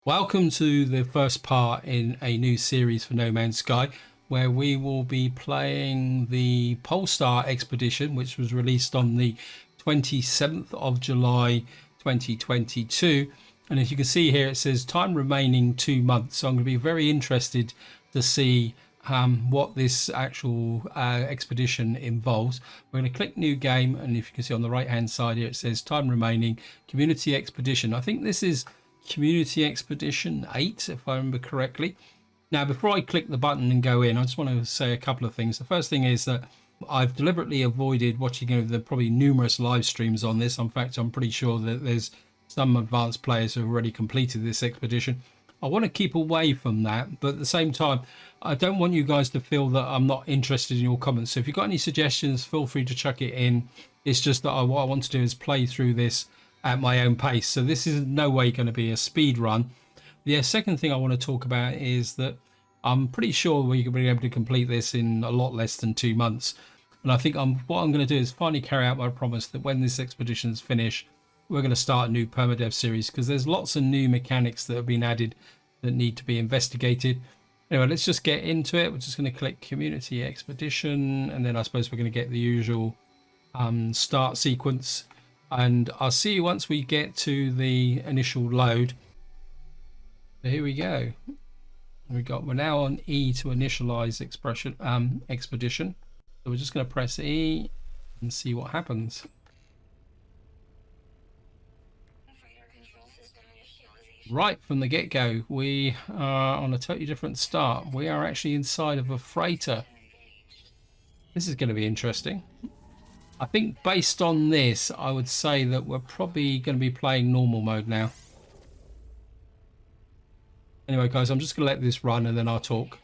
Welcome to the first part in a new series for No Man's Sky, where we will be playing the Polestar expedition, which was released on the 27th of July 2022. And as you can see here, it says time remaining 2 months. So I'm going to be very interested to see what this actual expedition involves. We're going to click new game, and if you can see on the right hand side here, it says time remaining community expedition. I think this is Community Expedition 8, if I remember correctly. Now, before I click the button and go in, I just want to say a couple of things. The first thing is that I've deliberately avoided watching the probably numerous live streams on this. In fact, I'm pretty sure that there's some advanced players who have already completed this expedition. I want to keep away from that, but at the same time, I don't want you guys to feel that I'm not interested in your comments. So if you've got any suggestions, feel free to chuck it in. It's just that what I want to do is play through this at my own pace. So this is in no way going to be a speed run. The second thing I want to talk about is that I'm pretty sure we're going to be able to complete this in a lot less than 2 months. And I think what I'm going to do is finally carry out my promise that when this expedition is finished, we're going to start a new permadev series, because there's lots of new mechanics that have been added that need to be investigated. Anyway, let's just get into it. We're just going to click Community Expedition, and then I suppose we're going to get the usual start sequence. And I'll see you once we get to the initial load. So here we go. We're now on E to initialize expedition. So we're just going to press E and see what happens. Right from the get-go, we are on a totally different start. We are actually inside of a freighter. This is going to be interesting. I think based on this, I would say that we're probably going to be playing normal mode now. Anyway, guys, I'm just going to let this run and then I'll talk.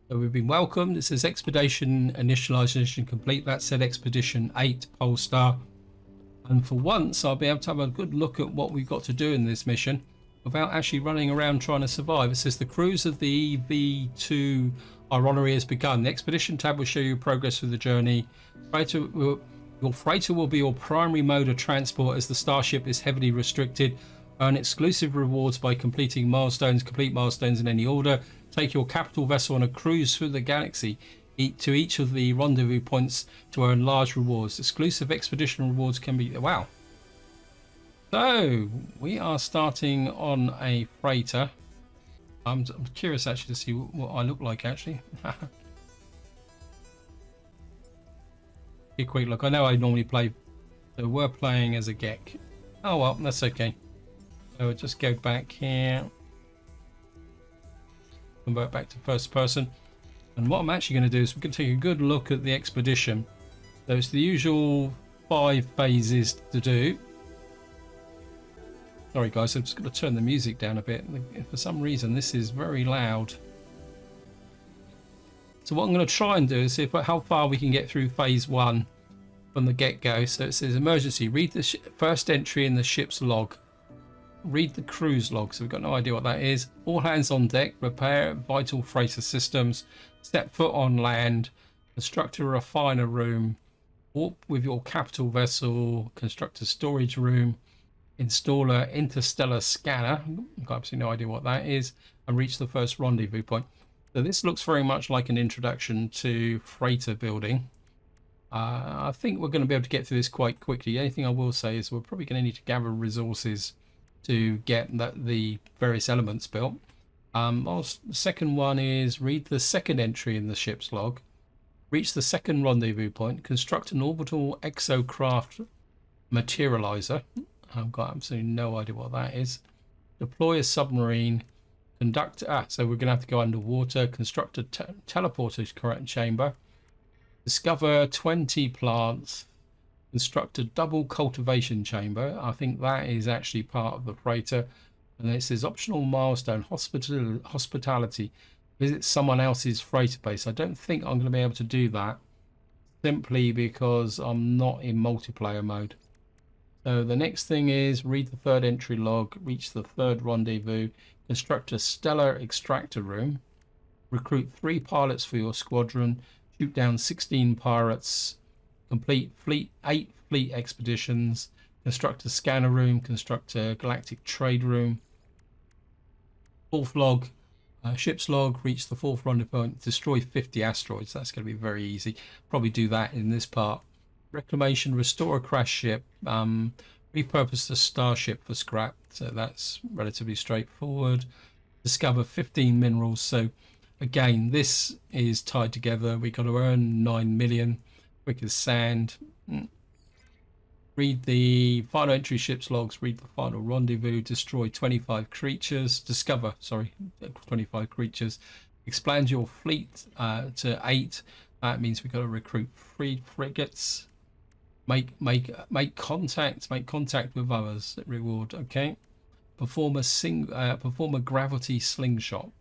So we've been welcomed. It says expedition initialization complete. That said expedition 8 Polestar. And for once, I'll be able to have a good look at what we've got to do in this mission without actually running around trying to survive. It says the cruise of the EV2 Ironery has begun. The expedition tab will show you progress through the journey. Your freighter will be your primary mode of transport, as the starship is heavily restricted. Earn exclusive rewards by completing milestones. Complete milestones in any order. Take your capital vessel on a cruise through the galaxy to each of the rendezvous points to earn large rewards. Exclusive expedition rewards can be... Wow. So, we are starting on a freighter. I'm curious actually to see what I look like actually. A quick look. I know I normally play... So we're playing as a Gek. Oh well, that's okay. So we'll just go back here. Convert back to first person. And what I'm actually going to do is we're going to take a good look at the expedition. So it's the usual 5 phases to do. Sorry guys, I'm just going to turn the music down a bit. For some reason this is very loud. So what I'm going to try and do is see how far we can get through phase 1 from the get-go. So it says emergency. Read the first entry in the ship's log. Read the cruise log. So we've got no idea what that is. All hands on deck. Repair vital freighter systems. Step foot on land. Construct a refiner room. Warp with your capital vessel. Construct a storage room. Install an interstellar scanner. I've got absolutely no idea what that is. And reach the first rendezvous point. So this looks very much like an introduction to freighter building. I think we're going to be able to get through this quite quickly. The only thing I will say is we're probably going to need to gather resources to get the various elements built. The second one is read the second entry in the ship's log. Reach the second rendezvous point. Construct an orbital exocraft materializer. I've got absolutely no idea what that is. Deploy a submarine. Conduct... so we're going to have to go underwater. Construct a teleporter chamber. Discover 20 plants. Construct a double cultivation chamber. I think that is actually part of the freighter. And it says optional milestone, hospitality. Visit someone else's freighter base. I don't think I'm going to be able to do that. simply because I'm not in multiplayer mode. So the next thing is read the third entry log, reach the third rendezvous, construct a stellar extractor room, recruit 3 pilots for your squadron, shoot down 16 pirates, complete 8 fleet expeditions, construct a scanner room, construct a galactic trade room. Fourth log, ship's log, reach the 4th rendezvous point, destroy 50 asteroids. That's going to be very easy. Probably do that in this part. Reclamation, restore a crash ship, repurpose the starship for scrap. So that's relatively straightforward. Discover 15 minerals. So again, this is tied together. We got to earn 9 million, quick as sand. Read the final entry ship's logs, read the final rendezvous, destroy 25 creatures, discover, sorry, 25 creatures, expand your fleet to 8. That means we've got to recruit 3 frigates, make contact with others, reward, okay. Perform a gravity slingshot.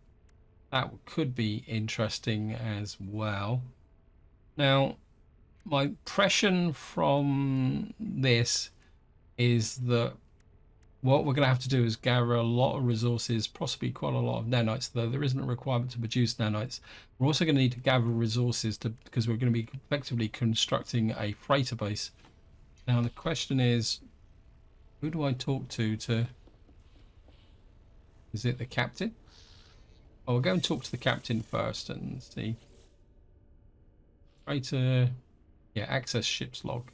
That could be interesting as well. Now, my impression from this is that what we're going to have to do is gather a lot of resources, possibly quite a lot of nanites, though there isn't a requirement to produce nanites. We're also going to need to gather resources because we're going to be effectively constructing a freighter base. Now the question is, who do I talk to? Is it the captain? Oh, we'll go and talk to the captain first and see. Freighter. Yeah, access ship's log.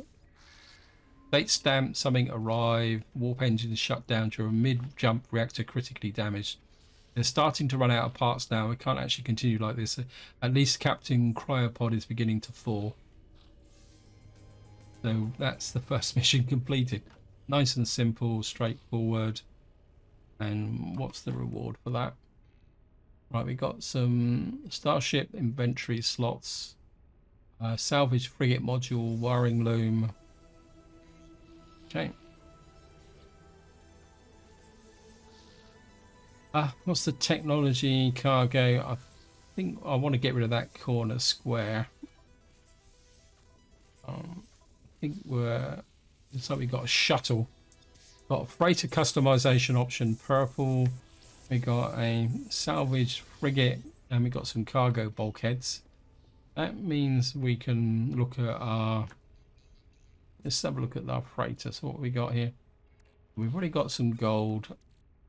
Date stamp, something arrived. Warp engine shut down during mid-jump, reactor critically damaged. They're starting to run out of parts now. We can't actually continue like this. At least Captain Cryopod is beginning to thaw. So that's the first mission completed. Nice and simple, straightforward. And what's the reward for that? Right, we got some Starship inventory slots. Salvage frigate module, wiring loom. Okay. What's the technology cargo? I think I want to get rid of that corner square. I think looks like we've got a shuttle. Got a freighter customization option, purple. We got a salvage frigate, and we got some cargo bulkheads. That means we can look at our... Let's have a look at our freighter. So what we got here? We've already got some gold.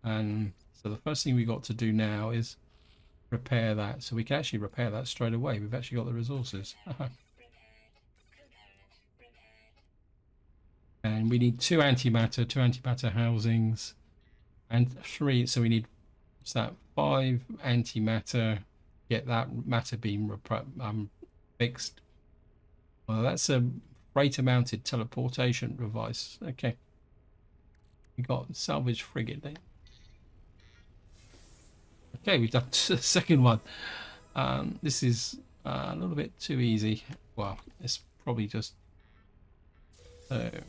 And so the first thing we got to do now is repair that. So we can actually repair that straight away. We've actually got the resources. And we need 2 antimatter housings. And 3, so we need, what's that, 5 antimatter. Get that matter beam fixed. Well, that's a freighter mounted teleportation device. Okay. We got salvage frigate there. Okay, we've done the second one. This is a little bit too easy. Well, it's probably just... Right,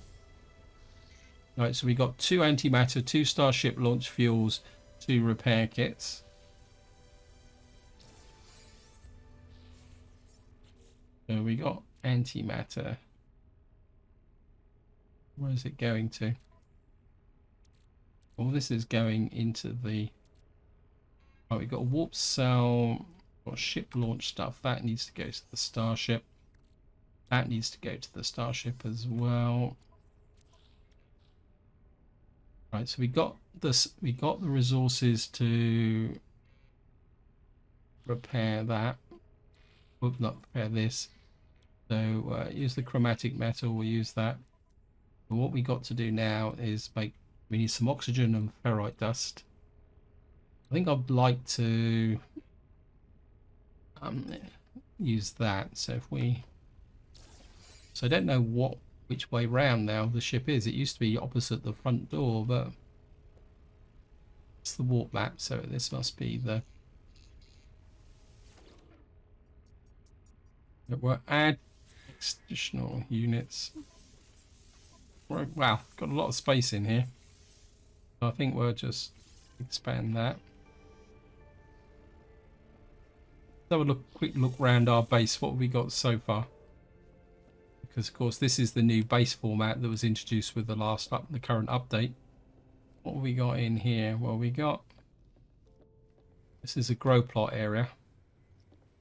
so we got 2 antimatter, 2 starship launch fuels, 2 repair kits. So we got antimatter. Where is it going to? Well, this is going into the... Oh, we've got a warp cell, got ship launch stuff. That needs to go to the starship. That needs to go to the starship as well. Right, so we got this. We got the resources to repair that. Oops, not repair this. So use the chromatic metal. We'll use that. But what we got to do now is make. We need some oxygen and ferrite dust. I think I'd like to use that. So if we, so I don't know which way round now the ship is. It used to be opposite the front door, but it's the warp map. So this must be the. We'll add additional units. Wow, got a lot of space in here. So I think we'll just expand that. Have a quick look around our base. What have we got so far? because of course this is the new base format that was introduced with the current update. What have we got in here? Well, this is a grow plot area.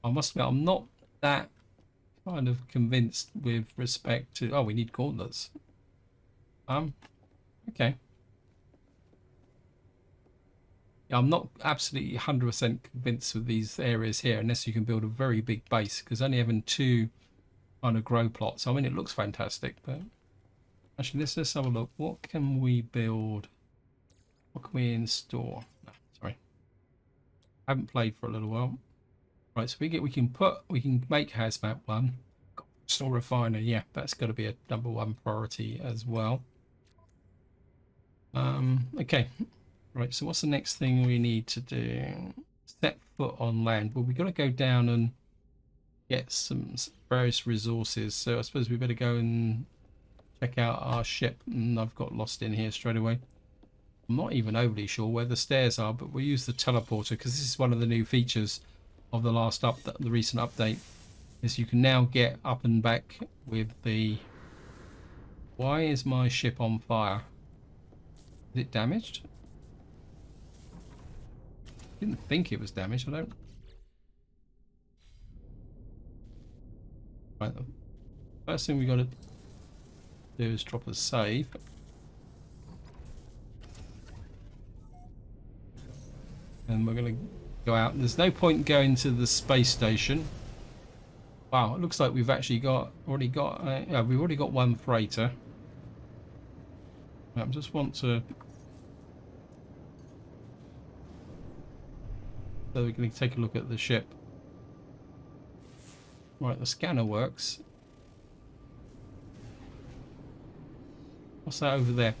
I must admit, I'm not that kind of convinced with respect to... Oh, we need gauntlets. Okay. Yeah, I'm not absolutely 100% convinced with these areas here, unless you can build a very big base, because only having 2 kind of grow plots, I mean, it looks fantastic, but actually, let's have a look. What can we build? What can we install? No, sorry, I haven't played for a little while. Right, so we can make hazmat 1. Store refiner, yeah, that's got to be a #1 priority as well. Okay, right, so what's the next thing we need to do? Set foot on land. Well, we've got to go down and get some various resources, so I suppose we better go and check out our ship. And I've got lost in here straight away. I'm not even overly sure where the stairs are, but we'll use the teleporter, because this is one of the new features of the recent update, is you can now get up and back with the... Why is my ship on fire? Is it damaged? Didn't think it was damaged. I don't... Right, the first thing we got to do is drop a save. And we're going to go out. There's no point going to the space station. Wow, it looks like we've actually already got one freighter. I just want to... So we're going to take a look at the ship. Right, the scanner works. What's that over there?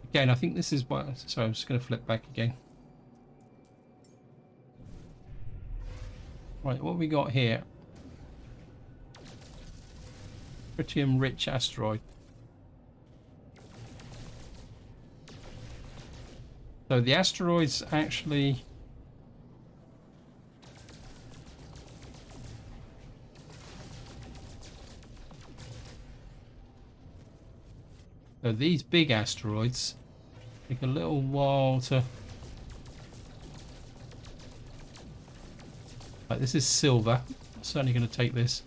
Again, I think this is what... Sorry, I'm just going to flip back again. Right, what have we got here? Tritium-rich asteroid. So the asteroids actually... So these big asteroids take a little while to... Right, this is silver. I'm certainly going to take this.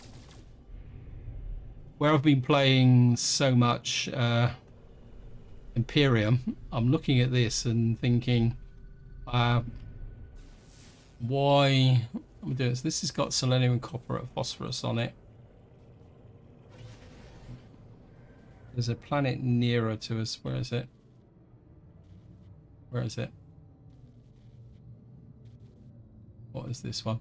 Where I've been playing so much Imperium, I'm looking at this and thinking, why am I doing this? This has got selenium and copper and phosphorus on it. There's a planet nearer to us. Where is it? Where is it? What is this one?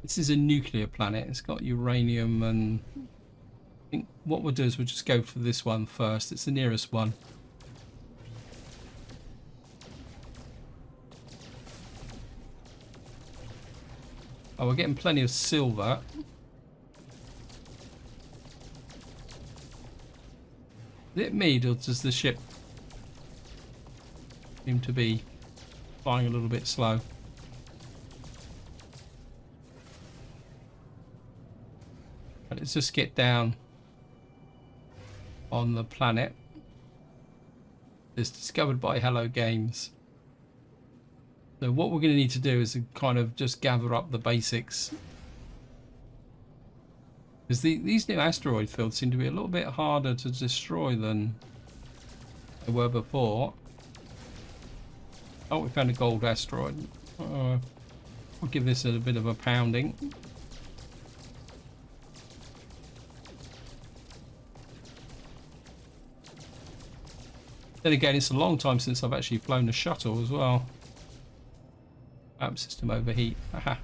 This is a nuclear planet. It's got uranium, and I think what we'll do is we'll just go for this one first. It's the nearest one. Oh, we're getting plenty of silver. Is it me, or does the ship seem to be flying a little bit slow? But let's just get down on the planet. It's discovered by Hello Games. So what we're going to need to do is kind of just gather up the basics. Because these new asteroid fields seem to be a little bit harder to destroy than they were before. Oh, we found a gold asteroid. I'll give this a bit of a pounding. Then again, it's a long time since I've actually flown a shuttle as well. System overheat. Aha.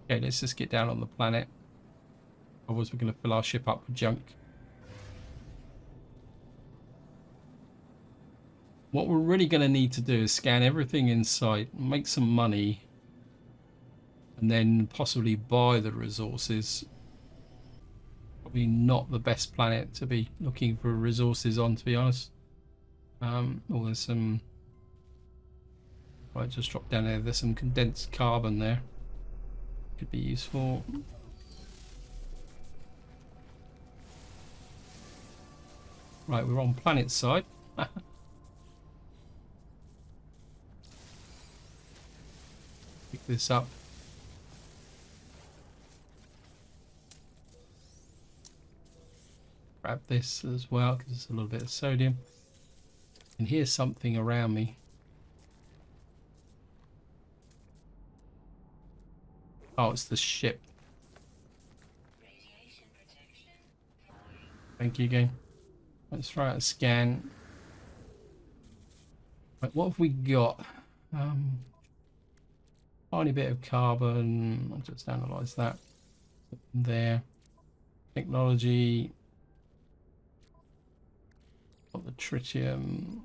Okay, let's just get down on the planet. Otherwise we're going to fill our ship up with junk. What we're really going to need to do is scan everything in sight, make some money, and then possibly buy the resources. Probably not the best planet to be looking for resources on, to be honest. Oh, there's some... Right, just drop down there. There's some condensed carbon there. Could be useful. Right, we're on planet side. Pick this up. Grab this as well because it's a little bit of sodium. And here's something around me. Oh, it's the ship. Thank you, game. Let's try out a scan. Right, what have we got? Tiny bit of carbon. I'll just analyze that. There. Technology. Got the tritium.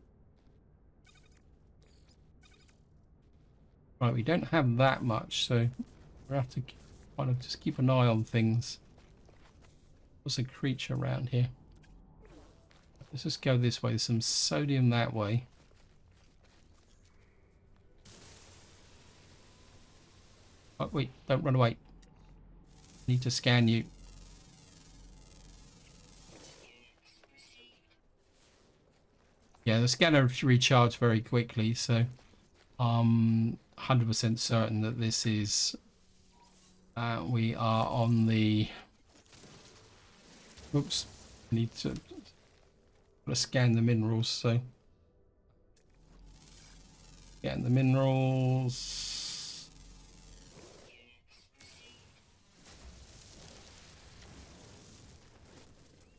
Right, we don't have that much, so we have to kind of just keep an eye on things. What's a creature around here? Let's just go this way. There's some sodium that way. Oh, wait, don't run away. Need to scan you. Yeah, the scanner recharged very quickly, so I'm 100% certain that this is... we are on the... Oops, I need to scan the minerals, so... Scan the minerals...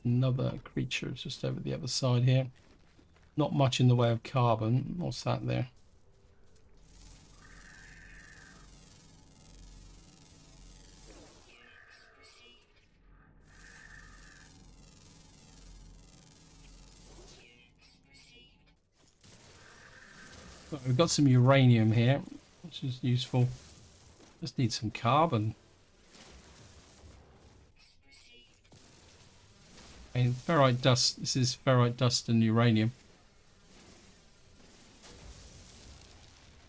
Another creature just over the other side here. Not much in the way of carbon. What's that there? Right, we've got some uranium here, which is useful. Just need some carbon. And ferrite dust. This is ferrite dust and uranium.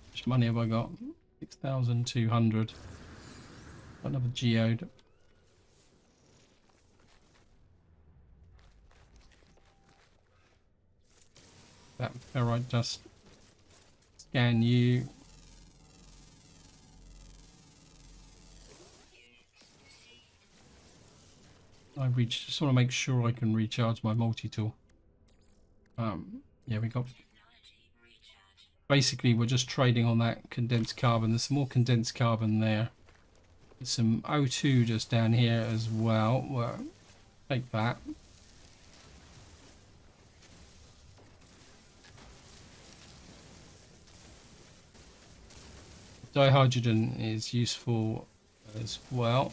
How much money have I got? 6,200. Another geode. That ferrite dust. Scan you. Just want to make sure I can recharge my multi-tool. Yeah, we got... Basically, we're just trading on that condensed carbon. There's some more condensed carbon there. There's some O2 just down here as well. Well, take that. Dihydrogen is useful as well.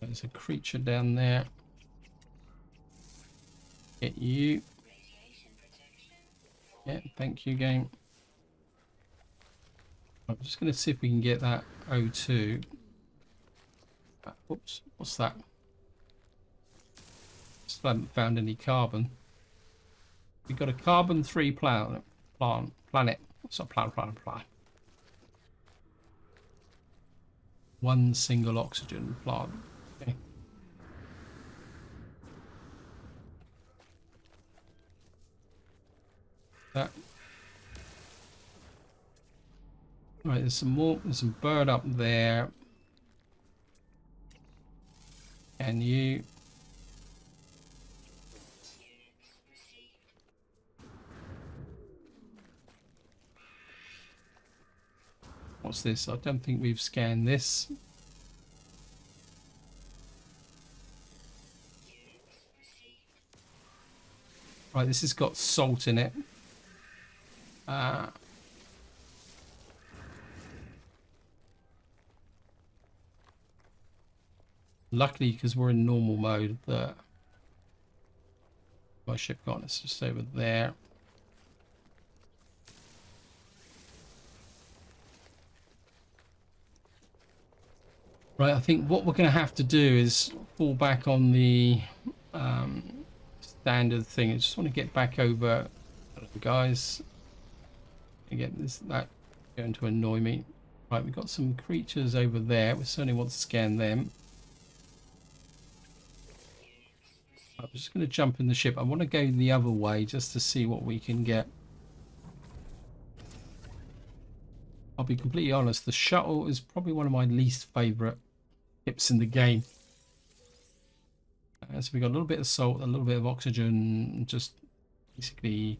There's a creature down there. Get you. Yeah, thank you, game. I'm just going to see if we can get that O2. Oops, what's that? Still haven't found any carbon. We've got a carbon-3 planet. What's a planet? One single oxygen plant. Okay. That. Right, there's some more. There's some bird up there. And you. What's this? I don't think we've scanned this. Right, this has got salt in it. Luckily, because we're in normal mode, my ship got us just over there. Right, I think what we're going to have to do is fall back on the standard thing. I just want to get back over, guys. Again, that's going to annoy me. Right, we've got some creatures over there. We certainly want to scan them. I'm just going to jump in the ship. I want to go the other way just to see what we can get. I'll be completely honest, the shuttle is probably one of my least favourite ships in the game. So we got a little bit of salt, a little bit of oxygen, just basically...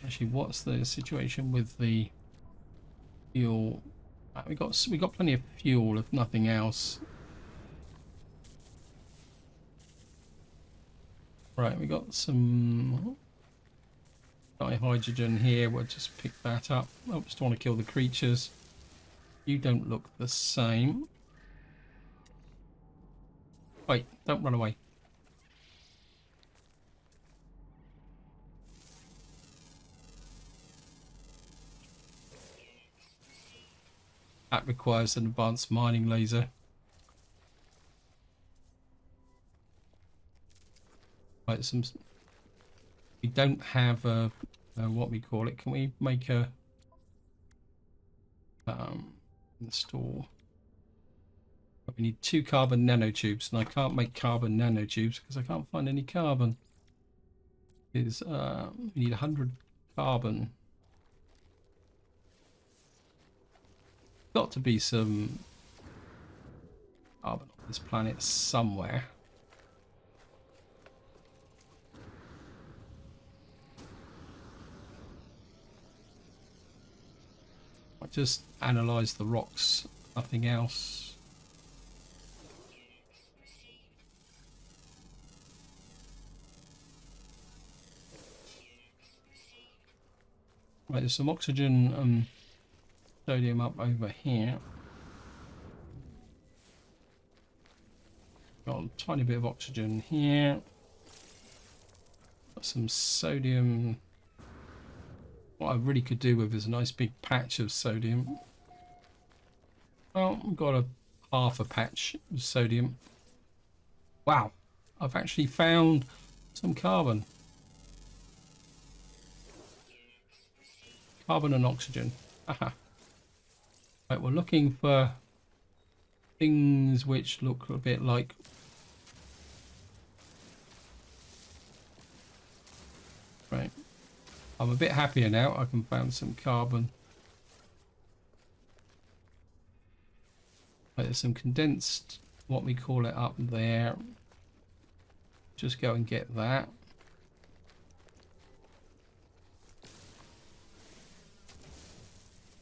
Actually, what's the situation with the fuel? We got plenty of fuel, if nothing else. Right, we got some dihydrogen here. We'll just pick that up. Oh, just want to kill the creatures. You don't look the same. Wait, don't run away. That requires an advanced mining laser. Right, we don't have a what we call it. Can we make a install? We need 2 carbon nanotubes, and I can't make carbon nanotubes because I can't find any carbon. We need 100 carbon. Got to be some carbon on this planet somewhere. I just analyze the rocks, nothing else. Right, there's some oxygen and sodium up over here. Got a tiny bit of oxygen here. Got some sodium. What I really could do with is a nice big patch of sodium. Well, I've got half a patch of sodium. Wow, I've actually found some carbon. Carbon and oxygen. Aha. Right, we're looking for things which look a bit like... Right. I'm a bit happier now. I can find some carbon. Right, there's some condensed, what we call it, up there. Just go and get that.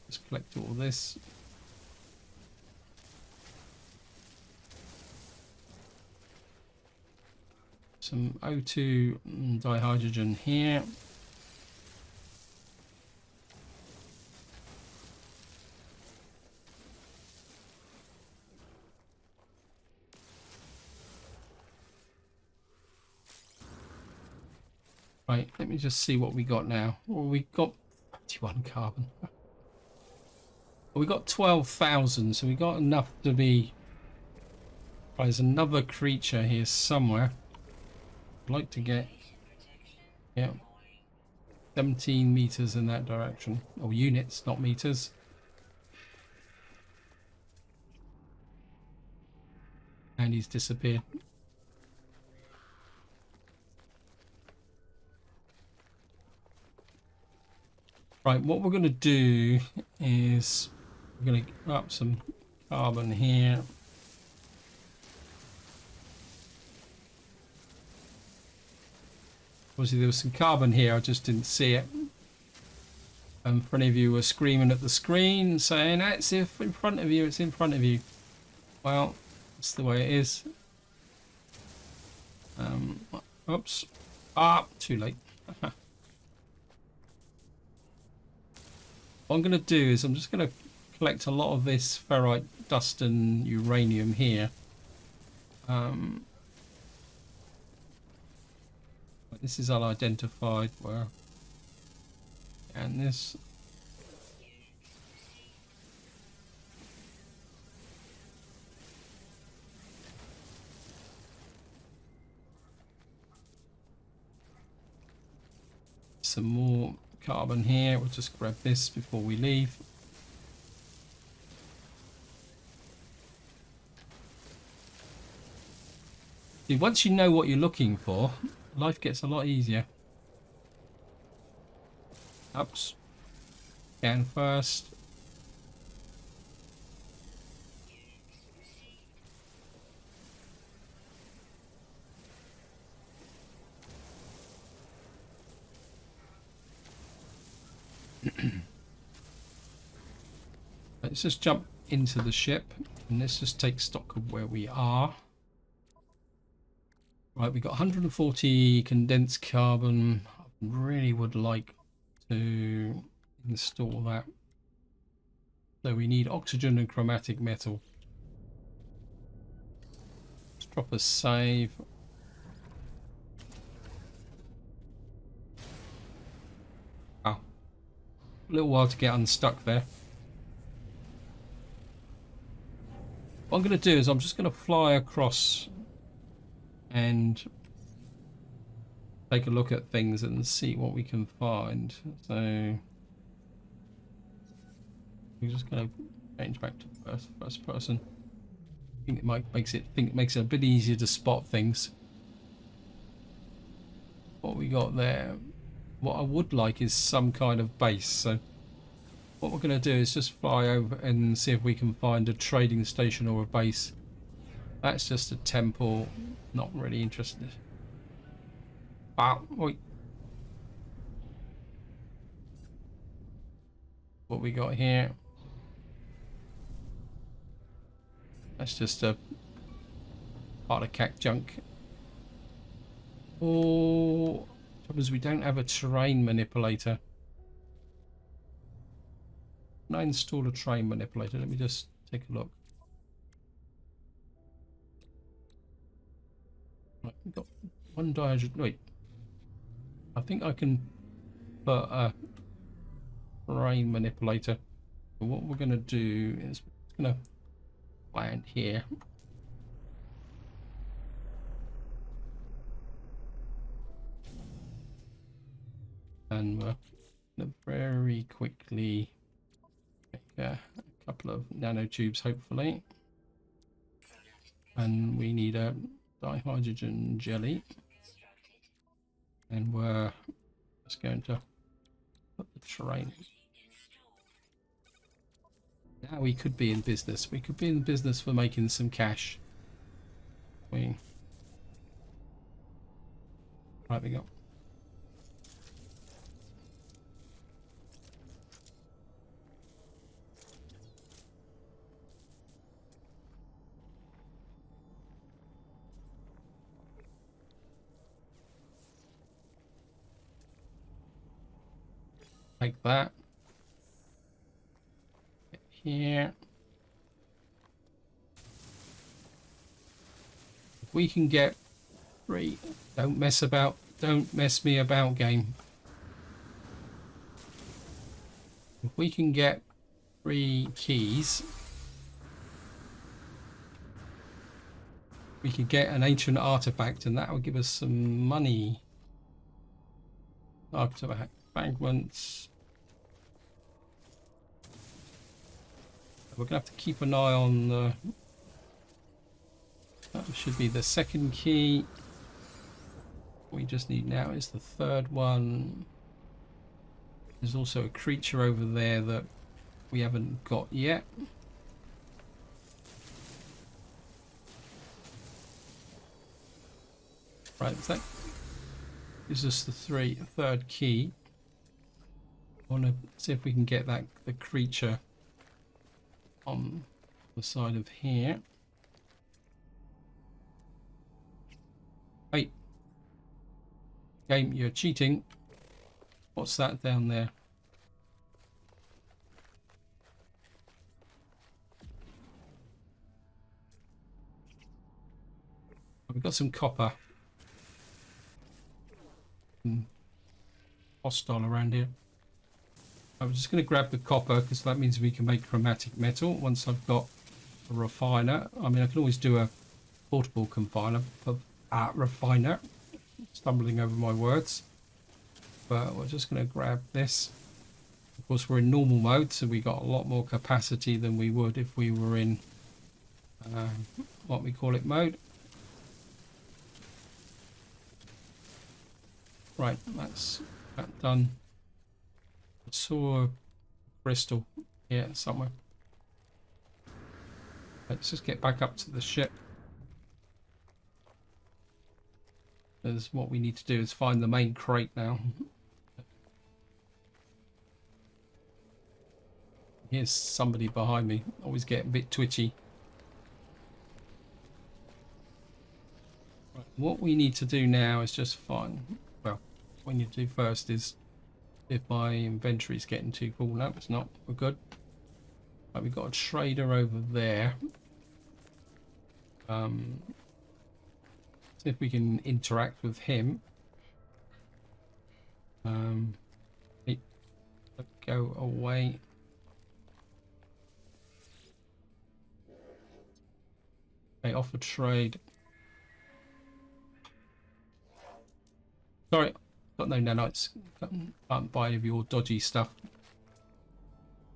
Just collect all this. Some O2 dihydrogen here. Right, let me just see what we got now. Well, we got 21 carbon. Well, we got 12,000, so we got enough to be... Right, there's another creature here somewhere. I'd like to get... Yeah. 17 meters in that direction. Or units, not meters. And he's disappeared. Right, what we're going to do is we're going to get up some carbon here. Obviously there was some carbon here, I just didn't see it. And for any of you were screaming at the screen saying, it's in front of you, it's in front of you. Well, that's the way it is. Oops. Too late. What I'm going to do is I'm just going to collect a lot of this ferrite dust and uranium here. This is unidentified. Where? And this. Some more carbon here. We'll just grab this before we leave. See, once you know what you're looking for, life gets a lot easier. Ups. Scan first. Let's just jump into the ship and let's just take stock of where we are. Right, we got 140 condensed carbon. I really would like to install that. So we need oxygen and chromatic metal. Let's drop a save. Oh, a little while to get unstuck there. What I'm going to do is I'm just going to fly across and take a look at things and see what we can find. So we're just going to change back to first person. I think it makes it a bit easier to spot things. What we got there. What I would like is some kind of base. So what we're going to do is just fly over and see if we can find a trading station or a base. That's just a temple. Not really interested. Ah, wait. What we got here? That's just a artifact junk. Oh, because we don't have a terrain manipulator. Can I install a terrain manipulator? Let me just take a look. Right, we've got one diagram. Wait, I think I can put a terrain manipulator. But what we're going to do is we're going to land here. And we're going to very quickly make a couple of nanotubes, hopefully. And we need a dihydrogen jelly. And we're just going to put the terrain. Now we could be in business. We could be in business for making some cash. Right, we go. Like that. Get here. If we can get 3, don't mess about, don't mess me about, game. If we can get 3 keys, we could get an ancient artifact, and that will give us some money. Artifact fragments. We're gonna have to keep an eye on the. That should be the second key. What we just need now is the third one. There's also a creature over there that we haven't got yet. Right, so that gives us the third key. I want to see if we can get the creature on the side of here. Hey, game, you're cheating. What's that down there? We've got some copper. Hostile around here. I'm just going to grab the copper because that means we can make chromatic metal once I've got a refiner. I mean, I can always do a portable refiner. Stumbling over my words. But we're just going to grab this. Of course, we're in normal mode, so we got a lot more capacity than we would if we were in what we call it mode. Right, that's that done. I saw a crystal here somewhere. Let's just get back up to the ship. Because what we need to do is find the main crate now. Here's somebody behind me. Always get a bit twitchy. Right, what we need to do now is just find... Well, what we need to do first is... If my inventory is getting too full. No, it's not. We're good. Right, we've got a trader over there. See if we can interact with him. Go away. Okay, offer trade. Sorry, got no nanites. Can't buy any of your dodgy stuff.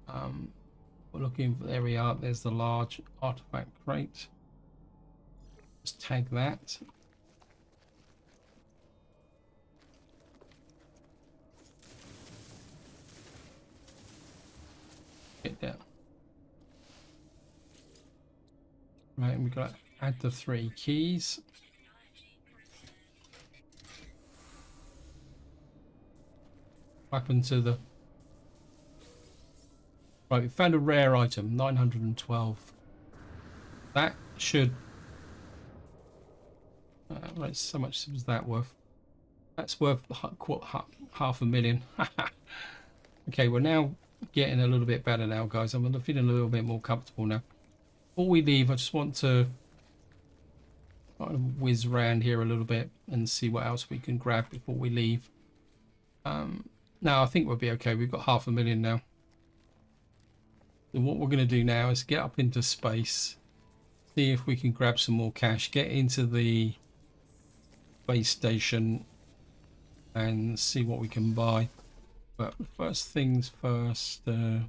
We're looking for, there we are. There's the large artifact crate. Let's tag that. Get there. Right, and we've got to add the 3 keys. What happened to the... Right, we found a rare item, 912. That should... right, so much was that worth? That's worth $500,000. Okay, we're now getting a little bit better now, guys. I'm feeling a little bit more comfortable now. Before we leave, I just want to kind of whiz around here a little bit and see what else we can grab before we leave. Now I think we'll be okay. We've got $500,000 now. So what we're going to do now is get up into space, see if we can grab some more cash, get into the space station and see what we can buy. But first things first, let's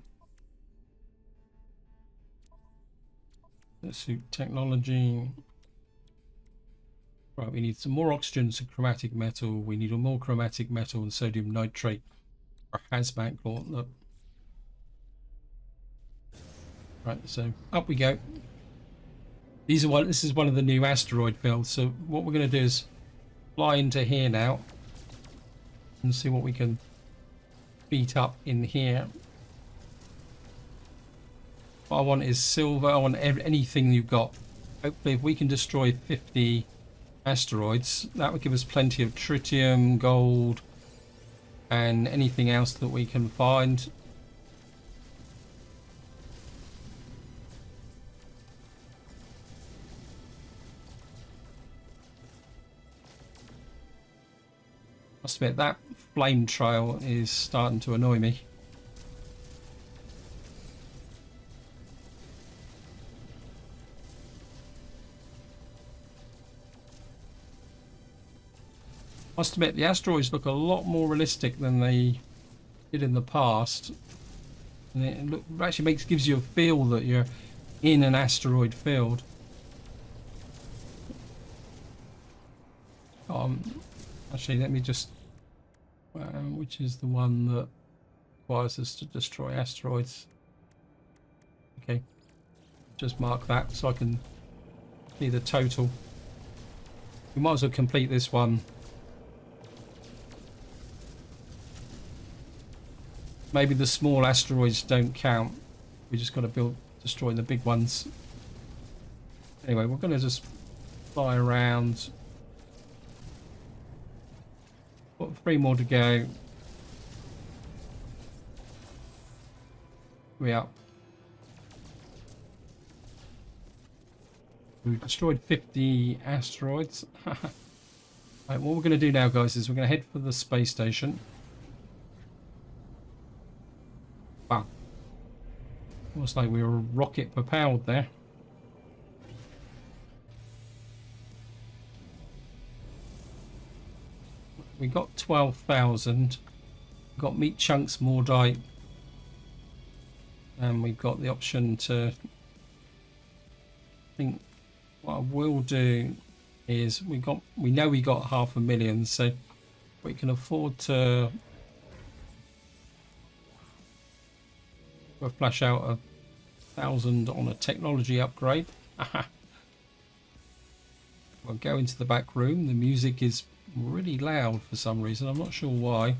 suit technology. Right, we need some more oxygen, some chromatic metal. We need a more chromatic metal and sodium nitrate for hazmat gauntlet. Right, so up we go. This is one of the new asteroid fields. So what we're going to do is fly into here now and see what we can beat up in here. What I want is silver. I want anything you've got. Hopefully if we can destroy 50 asteroids, that would give us plenty of tritium, gold and anything else that we can find. Must admit that flame trail is starting to annoy me. Must admit the asteroids look a lot more realistic than they did in the past, and it actually gives you a feel that you're in an asteroid field. Actually, let me just which is the one that requires us to destroy asteroids. Okay, just mark that so I can see the total. We might as well complete this one. Maybe the small asteroids don't count. We just got to destroy the big ones. Anyway, we're going to just fly around. Got 3 more to go. Here we are. We've destroyed 50 asteroids. Right, what we're going to do now, guys, is we're going to head for the space station. Wow. Looks like we were rocket propelled there. We got 12,000. Got meat chunks, mordite, and we've got the option to. I think what I will do is we know we got $500,000, so We can afford to flash out 1,000 on a technology upgrade. We'll go into the back room. The music is really loud for some reason. I'm not sure why.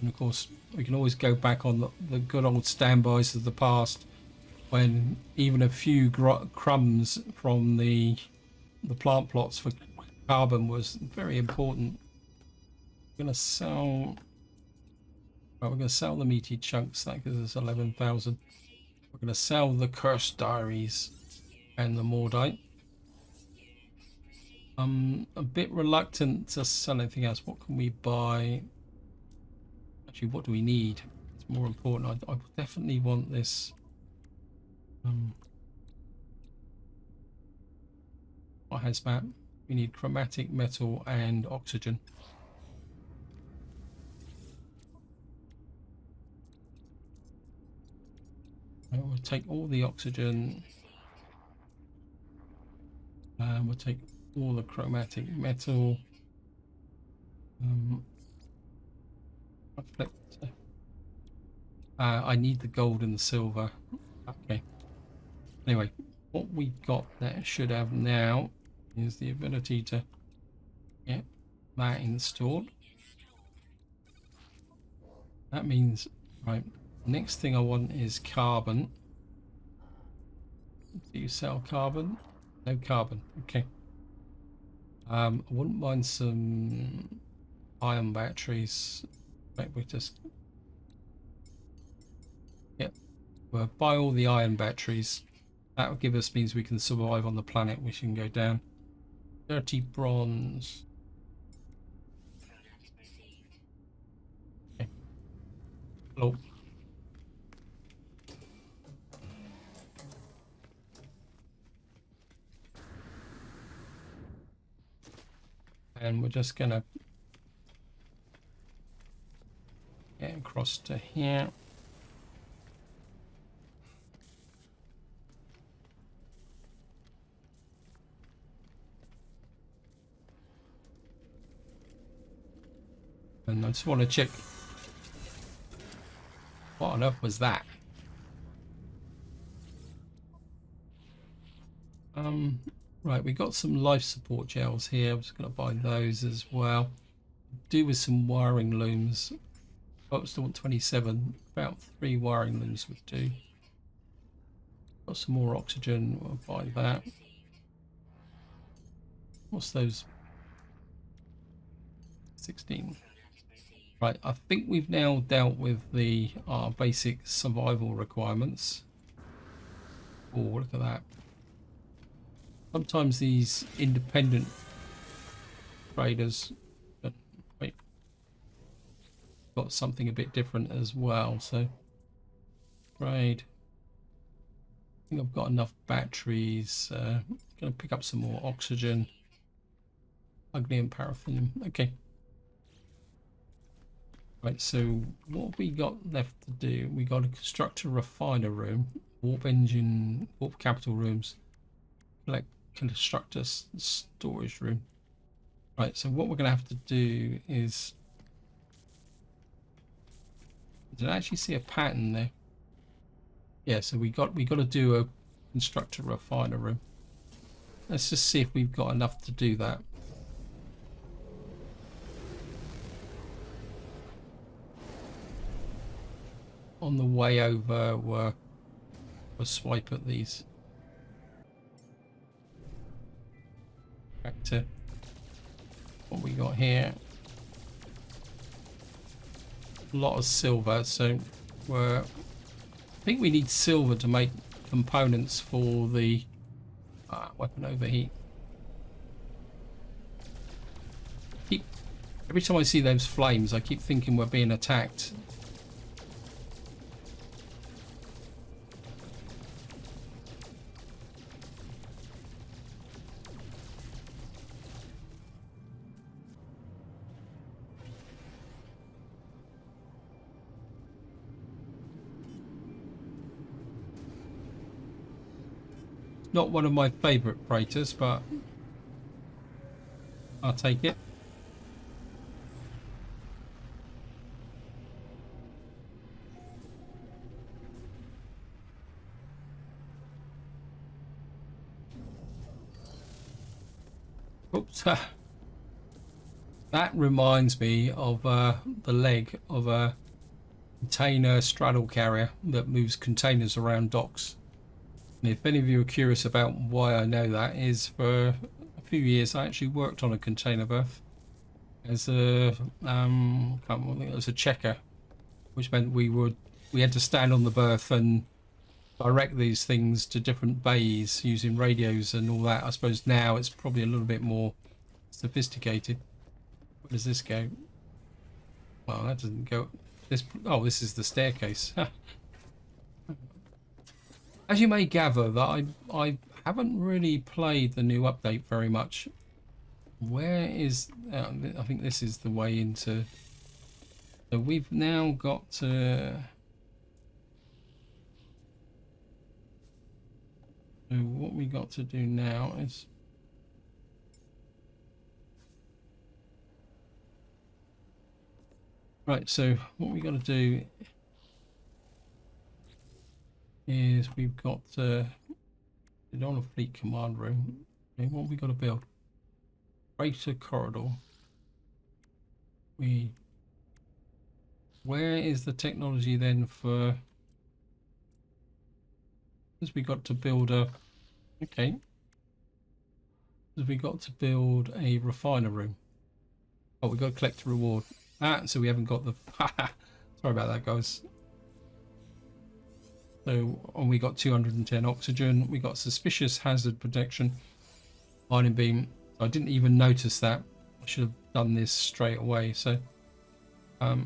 And of course, we can always go back on the good old standbys of the past, when even a few crumbs from the plant plots for carbon was very important. We're going to sell. Well, we're going to sell the meaty chunks. That gives us 11,000. We're going to sell the cursed diaries and the Mordite. I'm a bit reluctant to sell anything else. What can we buy? Actually, what do we need? It's more important. I definitely want this. What hazmat? We need chromatic metal and oxygen. Right, we'll take all the oxygen. We'll take all the chromatic metal. I need the gold and the silver. Okay. Anyway, what we've got that should have now is the ability to get that installed. That means, right, next thing I want is carbon. Do you sell carbon? No carbon. Okay. I wouldn't mind some ion batteries. Right, we just we'll buy all the iron batteries. That will give us means we can survive on the planet. We can go down. Dirty bronze. Okay. Hello. And we're just gonna get across to here. And I just want to check what on earth was that. Right, we got some life support gels here. I'm just going to buy those as well. Do with some wiring looms. Oh, I still want 27. About 3 wiring looms would do. Got some more oxygen. We'll buy that. What's those? 16. Right, I think we've now dealt with the basic survival requirements. Oh, look at that. Sometimes these independent traders got something a bit different as well. So trade. I think I've got enough batteries. Going to pick up some more oxygen. Ugly and paraffin. Okay. Right, so what we got left to do, we got to construct a refiner room, warp engine, warp capital rooms, construct a storage room. Right, so what we're going to have to do is, did I actually see a pattern there? Yeah, so we got to do a construct a refiner room. Let's just see if we've got enough to do that. On the way over, we'll swipe at these. Back to what we got here. A lot of silver, so I think we need silver to make components for the weapon overheat. Every time I see those flames, I keep thinking we're being attacked. Not one of my favourite freighters, but I'll take it. Oops. That reminds me of the leg of a container straddle carrier that moves containers around docks. And if any of you are curious about why I know that, is for a few years I actually worked on a container berth as a I think it was a checker, which meant we had to stand on the berth and direct these things to different bays using radios and all that. I suppose now it's probably a little bit more sophisticated. Where does this go? Well, that doesn't go. This. Oh, this is the staircase. As you may gather, that I haven't really played the new update very much. Where is? I think this is the way into. So we've now got to. So what we got to do now is. Right, so what we got to do is we've got it on a fleet command room. Okay, what we got to build? Freighter corridor. Where is the technology then for? Because we got to build a. Okay. Because we got to build a refiner room. Oh, we got to collect a reward. So we haven't got the. Sorry about that, guys. So we got 210 oxygen. We got suspicious hazard protection, ion beam. I didn't even notice that. I should have done this straight away. So, I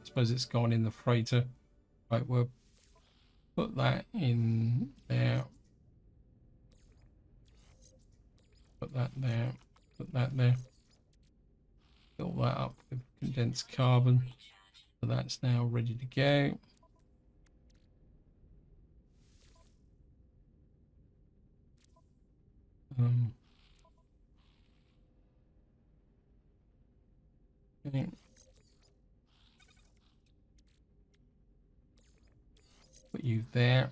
suppose it's gone in the freighter. Right, we'll put that in there. Put that there. Put that there. Fill that up with condensed carbon. So that's now ready to go. Okay. Put you there.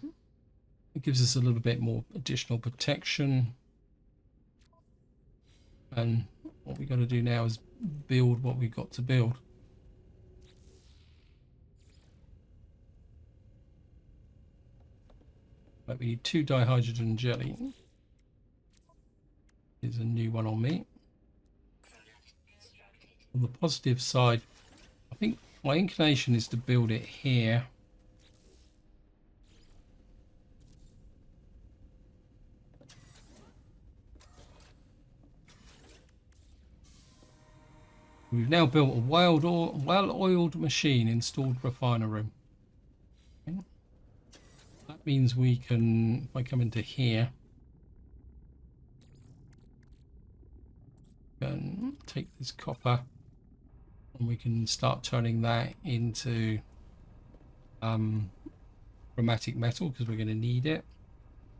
It gives us a little bit more additional protection. And what we got to do now is build what we've got to build. Right, we need 2 dihydrogen jelly. Here's a new one on me. On the positive side, I think my inclination is to build it here. We've now built a well-oiled machine installed refiner room. Okay. That means we can, if I come into here, and take this copper, and we can start turning that into chromatic metal because we're going to need it.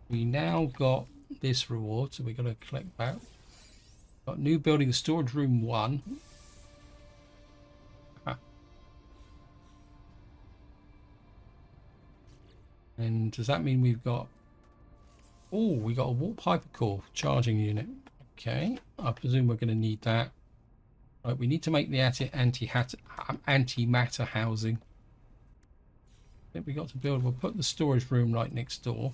We now got this reward, so we're going to collect that. Got new building storage room 1. And does that mean we've got... Oh, we got a warp hypercore charging unit. Okay, I presume we're going to need that. Right, we need to make the anti-matter housing. I think we got to build... We'll put the storage room right next door.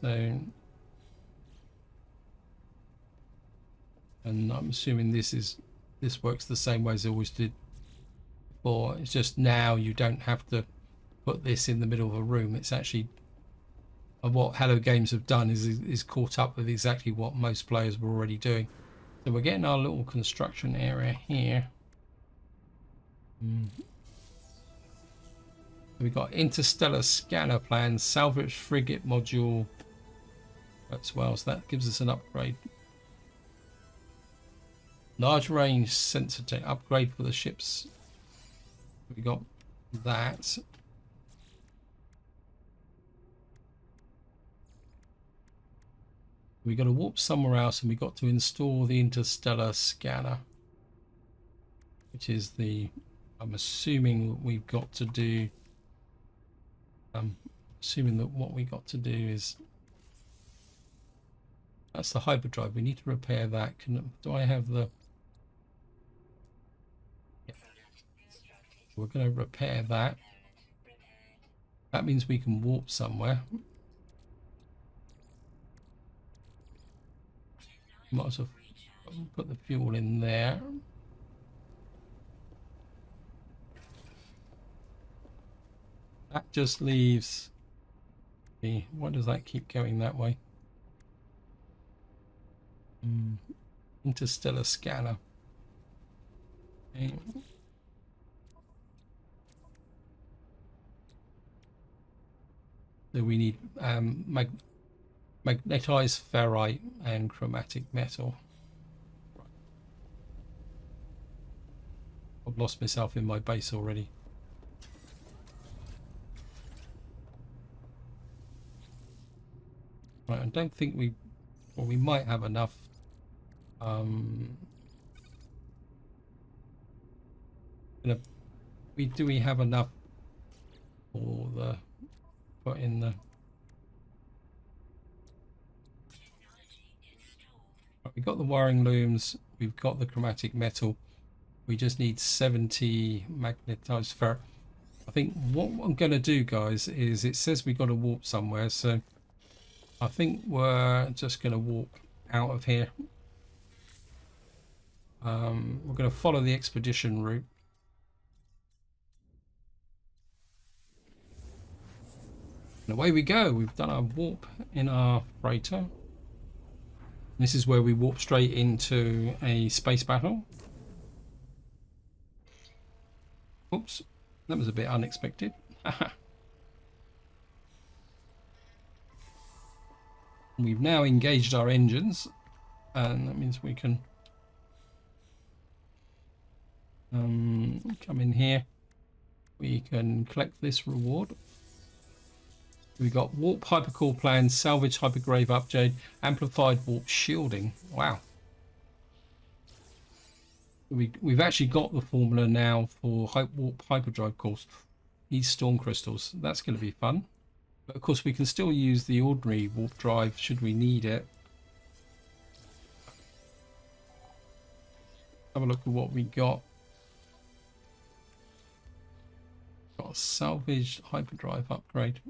So... And I'm assuming this works the same way as it always did before. It's just now you don't have to put this in the middle of a room. It's actually what Hello Games have done is caught up with exactly what most players were already doing. So we're getting our little construction area here. We've got interstellar scanner plan, salvage frigate module as well, so that gives us an upgrade. Large range sensor upgrade for the ships. We got that. We got to warp somewhere else, and we got to install the interstellar scanner, which is the, I'm assuming we've got to do, I'm assuming that what we got to do is, that's the hyperdrive. We need to repair that. Do I have the, yeah. We're going to repair that. That means we can warp somewhere. Might as well put the fuel in there. That just leaves the, why does that keep going that way? Interstellar scanner. Okay. So we need magnetized ferrite and chromatic metal. I've lost myself in my base already. Right, I don't think we, well, we might have enough. Do we have enough for the, put in the, right, we've got the wiring looms, we've got the chromatic metal, we just need 70 magnetized ferrite. I think what I'm going to do, guys, is it says we got to warp somewhere, so I think we're just going to warp out of here. We're going to follow the expedition route. And away we go. We've done our warp in our freighter. This is where we warp straight into a space battle. Oops, that was a bit unexpected. We've now engaged our engines, and that means we can come in here. We can collect this reward. We've got warp hypercore plan, salvage hypergrave upgrade, amplified warp shielding. Wow. We've actually got the formula now for warp hyperdrive course. These storm crystals. That's going to be fun. But of course we can still use the ordinary warp drive should we need it. Have a look at what we got. Got a salvaged hyperdrive upgrade.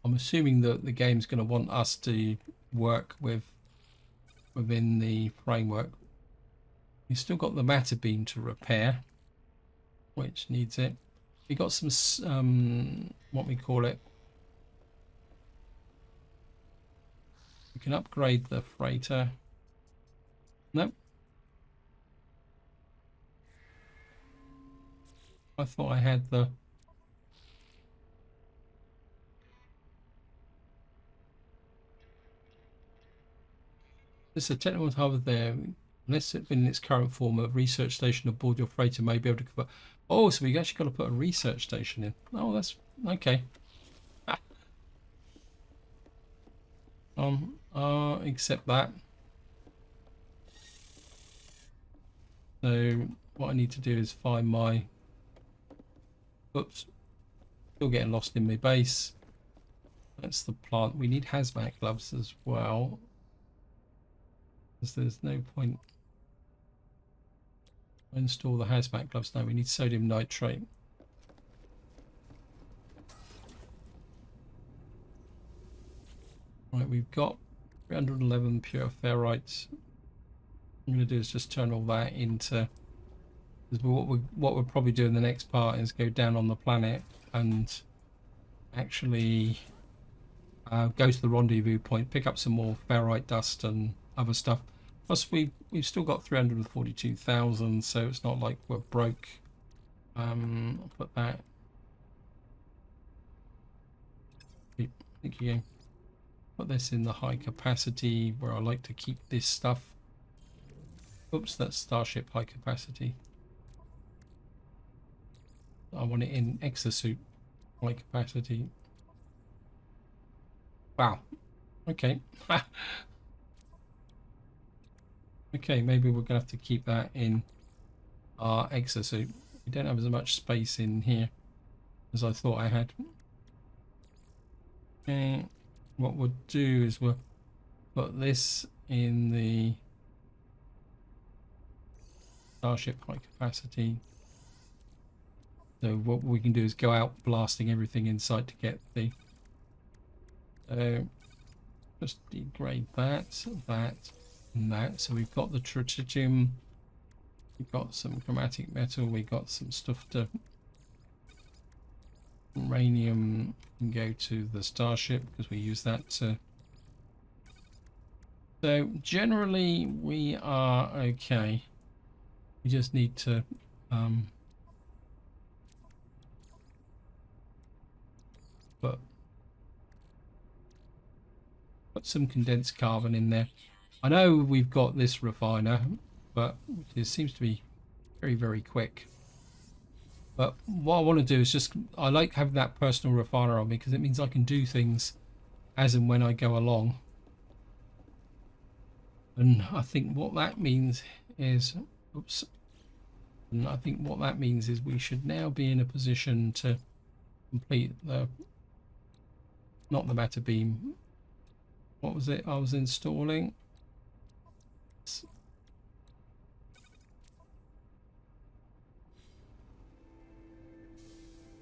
I'm assuming that the game's going to want us to work within the framework. We've still got the matter beam to repair, which needs it. We got some what we call it. We can upgrade the freighter. Nope. I thought I had the. This is a technical hub there. Unless it's been in its current form, a research station aboard your freighter may be able to cover. Oh, so we actually got to put a research station in. Oh, that's okay. Accept that. So what I need to do is find my. Oops. Still getting lost in my base. That's the plant. We need hazmat gloves as well. Because there's no point. Install the hazmat gloves. No, we need sodium nitrate. Right, we've got 311 pure ferrites. What I'm going to do is just turn all that into. What we'll probably do in the next part is go down on the planet and actually go to the rendezvous point, pick up some more ferrite dust and other stuff. Plus we've still got 342,000, so it's not like we're broke. I'll put that. Thank you. Put this in the high capacity where I like to keep this stuff. Oops, that's Starship high capacity. I want it in exosuit. high capacity. Wow. Okay. Okay, maybe we're gonna have to keep that in our exosuit. We don't have as much space in here as I thought I had. Okay, what we'll do is we'll put this in the Starship high capacity. So what we can do is go out blasting everything in sight to get the... So just degrade that, and that. So we've got the tritium, we've got some chromatic metal, we've got some stuff to... Uranium can go to the Starship because we use that to... So generally we are okay. We just need to put some condensed carbon in there. I know we've got this refiner, but it seems to be very, very quick. But what I want to do is just, I like having that personal refiner on me because it means I can do things as and when I go along. And I think what that means is, oops. And I think what that means is we should now be in a position to complete the, not the matter beam. What was it I was installing?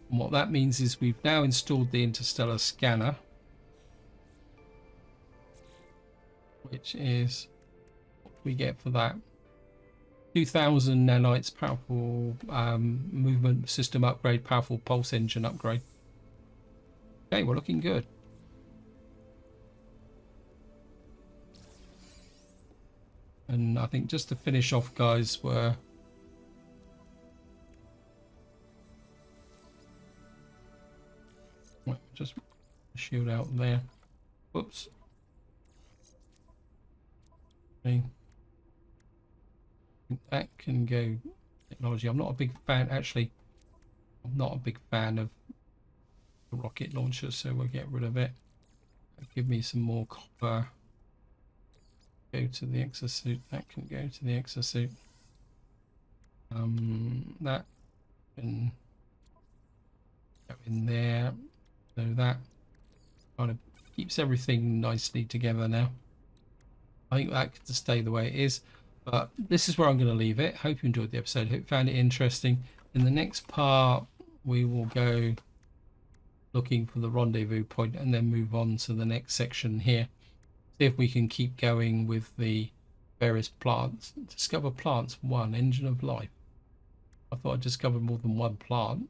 And what that means is we've now installed the interstellar scanner, which is what we get for that. 2000 nanites, powerful movement system upgrade, powerful pulse engine upgrade. Okay, we're looking good. And I think just to finish off, guys, we're just shield out there. Whoops. Okay. That can go technology. I'm not a big fan, actually. I'm not a big fan of the rocket launcher, so we'll get rid of it. Give me some more copper. Go to the exosuit. That can go to the exosuit. That can go in there. So that kind of keeps everything nicely together now. I think that could stay the way it is. But this is where I'm going to leave it. Hope you enjoyed the episode. Hope you found it interesting. In the next part, we will go looking for the rendezvous point and then move on to the next section here. See if we can keep going with the various plants. Discover plants 1, engine of life. I thought I discovered more than one plant.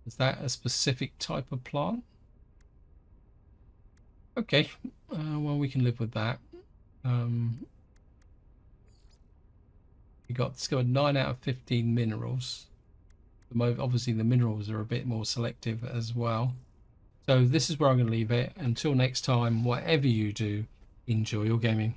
Is that a specific type of plant? Okay, well, we can live with that. We got discovered 9 out of 15 minerals. Obviously the minerals are a bit more selective as well. So this is where I'm going to leave it. Until next time, whatever you do, enjoy your gaming.